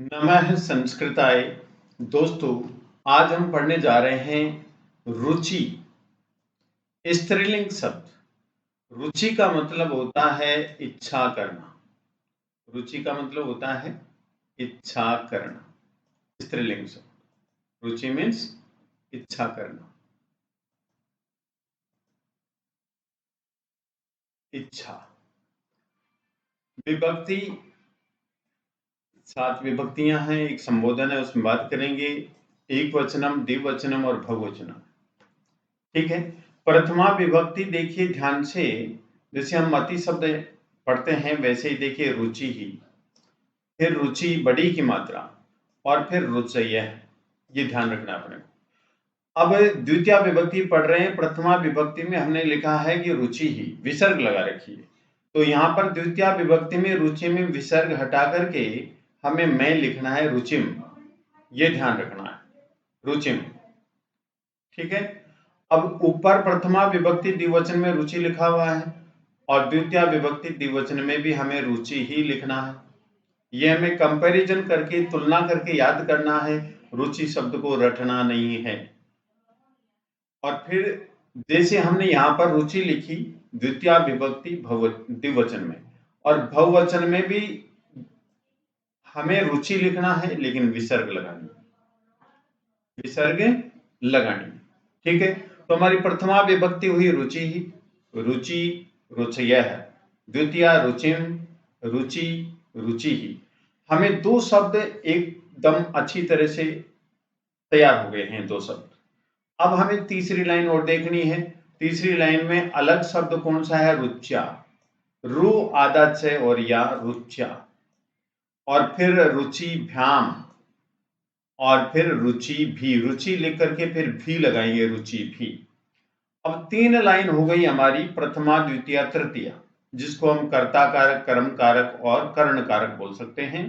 नमः संस्कृताय। दोस्तों, आज हम पढ़ने जा रहे हैं रुचि। स्त्रीलिंग शब्द। रुचि का मतलब होता है इच्छा करना। रुचि का मतलब होता है इच्छा करना। स्त्रीलिंग शब्द रुचि मीन्स इच्छा करना। इच्छा विभक्ति, 7 विभक्तियां हैं, एक संबोधन है, उसमें बात करेंगे। एक वचनम, द्विवचनम और बहुवचनम। ठीक है। प्रथमा विभक्ति देखिए ध्यान से, जैसे हम मति शब्द पढ़ते हैं वैसे ही देखिए रुचि ही, फिर रुचि बड़ी की मात्रा और फिर रुचयः, ये ध्यान रखना अपने को। अब द्वितीय विभक्ति पढ़ रहे हैं, प्रथमा विभक्ति में हमने लिखा है कि रुचि ही, विसर्ग लगा रखी है। तो यहाँ पर द्वितीय विभक्ति में रुचि में विसर्ग हटा करके हमें मैं लिखना है रुचिम, ये ध्यान रखना है, रुचिम। ठीक है। अब ऊपर प्रथमा विभक्ति द्विवचन में रुचि लिखा हुआ है और द्वितीय विभक्ति द्विवचन में भी हमें रुचि ही लिखना है। ये हमें कंपैरिजन करके, तुलना करके याद करना है, रुचि शब्द को रटना नहीं है। और फिर जैसे हमने यहाँ पर रुचि लिखी द्वितीय विभक्ति द्विवचन में, और बहुवचन में भी हमें रुचि लिखना है लेकिन विसर्ग लगानी, विसर्ग लगानी। ठीक है। तो हमारी प्रथमा विभक्ति हुई रुचि ही, रुचि रुचयः, द्वितीय रुचिम, रुचि रुचि ही। हमें दो शब्द एकदम अच्छी तरह से तैयार हो गए हैं, दो शब्द। अब हमें तीसरी लाइन और देखनी है। तीसरी लाइन में अलग शब्द कौन सा है? रुच्या। रु आधा च और या, रुच्या। और फिर रुचि भ्याम, और फिर रुचि भी, रुचि लिख करके फिर भी लगाएंगे, रुचि भी। अब 3 लाइन हो गई हमारी, प्रथमा द्वितीय तृतीय, जिसको हम कर्ता कारक, कर्म कारक और कर्ण कारक बोल सकते हैं।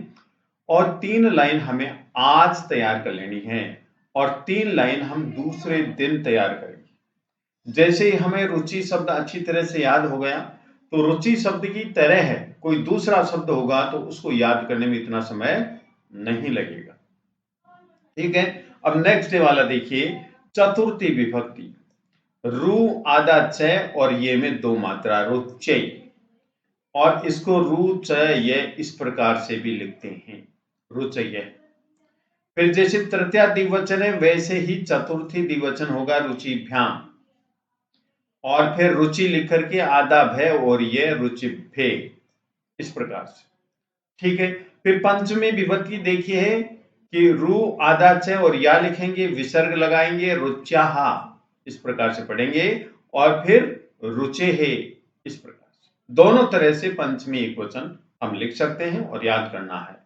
और 3 लाइन हमें आज तैयार कर लेनी है और 3 लाइन हम दूसरे दिन तैयार करेंगे। जैसे ही हमें रुचि शब्द अच्छी तरह से याद हो गया, तो रुचि शब्द की तरह है कोई दूसरा शब्द होगा तो उसको याद करने में इतना समय नहीं लगेगा। ठीक है। अब नेक्स्ट वाला देखिए, चतुर्थी विभक्ति। रु आधा च और ये में 2 मात्रा, रुचय। और इसको रु च ये इस प्रकार से भी लिखते हैं, रुचय। फिर जैसे तृतीय द्विवचन है वैसे ही चतुर्थी द्विवचन होगा, रुचिभ्याम। और फिर रुचि लिख करके आधा भय और ये रुचिभ्ये, इस प्रकार से। ठीक है। फिर पंचमी विभक्ति देखिए है कि रु आधा च और या लिखेंगे, विसर्ग लगाएंगे, रुच्याहा, इस प्रकार से पढ़ेंगे। और फिर रुचे है, इस प्रकार से। दोनों तरह से पंचमी एक वचन हम लिख सकते हैं और याद करना है।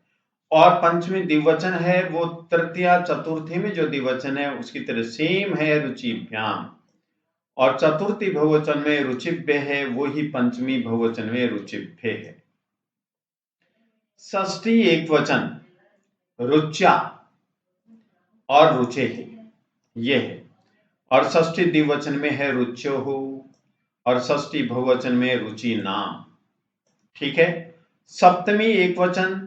और पंचमी द्विवचन है वो तृतीय चतुर्थी में जो द्विवचन है उसकी तरह सेम है, रुचिभ्याम। और चतुर्थी बहुवचन में रुचिभ्य है, वो ही पंचमी बहुवचन में रुचिभ्य है। षष्ठी एक वचन रुच्या और रुचे है, ये है। और षष्ठी द्विवचन में है रुच्यो हो, और षष्ठी बहुवचन में रुचि नाम। ठीक है। सप्तमी एक वचन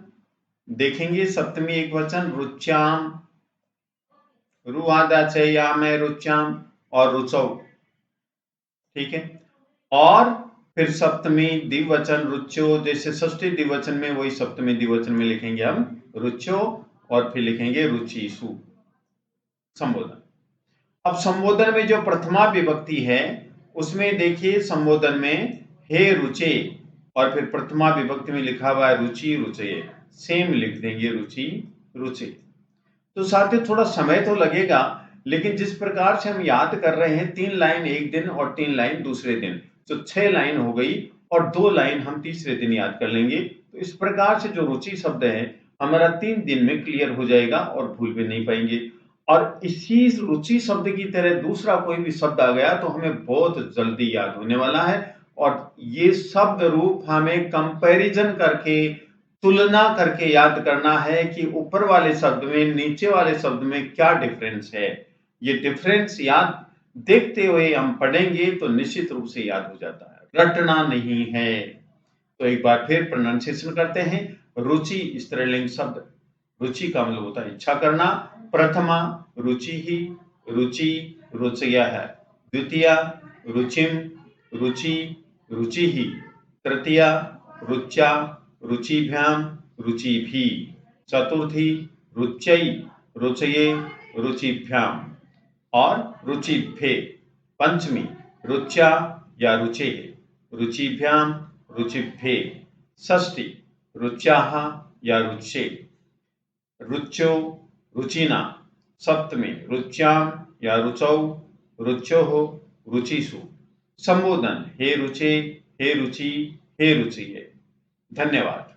देखेंगे, सप्तमी एक वचन रुच्याम, रु आधा च या में रुच्याम और रुचौ। ठीक है। और फिर सप्तमी द्विवचन रुच्यो, जैसे षष्ठी द्विवचन में वही सप्तमी द्विवचन में लिखेंगे हम रुच्यो, और फिर लिखेंगे रुचिसु, संबोधन। अब संबोधन में जो प्रथमा विभक्ति है उसमें देखिए, संबोधन में हे रुचे, और फिर प्रथमा विभक्ति में लिखा हुआ है रुचि रुचये, सेम लिख देंगे, रुचि रुचि। तो साथियों थोड़ा समय तो लगेगा, लेकिन जिस प्रकार से हम याद कर रहे हैं, 3 लाइन एक दिन और 3 लाइन दूसरे दिन, तो 6 लाइन हो गई और 2 लाइन हम तीसरे दिन याद कर लेंगे। तो इस प्रकार से जो रुचि शब्द है हमारा 3 दिन में क्लियर हो जाएगा और भूल भी नहीं पाएंगे। और इसी रुचि शब्द की तरह दूसरा कोई भी शब्द आ गया तो हमें बहुत जल्दी याद होने वाला है। और ये शब्द रूप हमें कंपैरिजन करके, तुलना करके याद करना है कि ऊपर वाले शब्द में नीचे वाले शब्द में क्या डिफरेंस है। ये डिफरेंस याद देखते हुए हम पढ़ेंगे तो निश्चित रूप से याद हो जाता है, रटना नहीं है। तो एक बार फिर प्रोनाउंसिएशन करते हैं। रुचि स्त्रीलिंग शब्द, रुचि का मतलब होता है इच्छा करना। प्रथमा रुचि ही, रुचि रुचयः। द्वितीया रुचिम, रुचि रुचि ही। तृतीया रुच्या, रुचिभ्याम, रुचिभिः। चतुर्थी रुच्यै, रुचये, रुचिभ्याम और रुचिभ्ये। पंचमी रुच्या या रुचे, रुचिभ्याम, रुचिभ्ये। षष्ठी रुच्याः या रुचे, रुच्यो, रुचिना। सप्तमी रुच्याम या रुचौ, रुच्योः, रुचिषु। संबोधन हे रुचे, हे रुचि, हे रुचिये। धन्यवाद।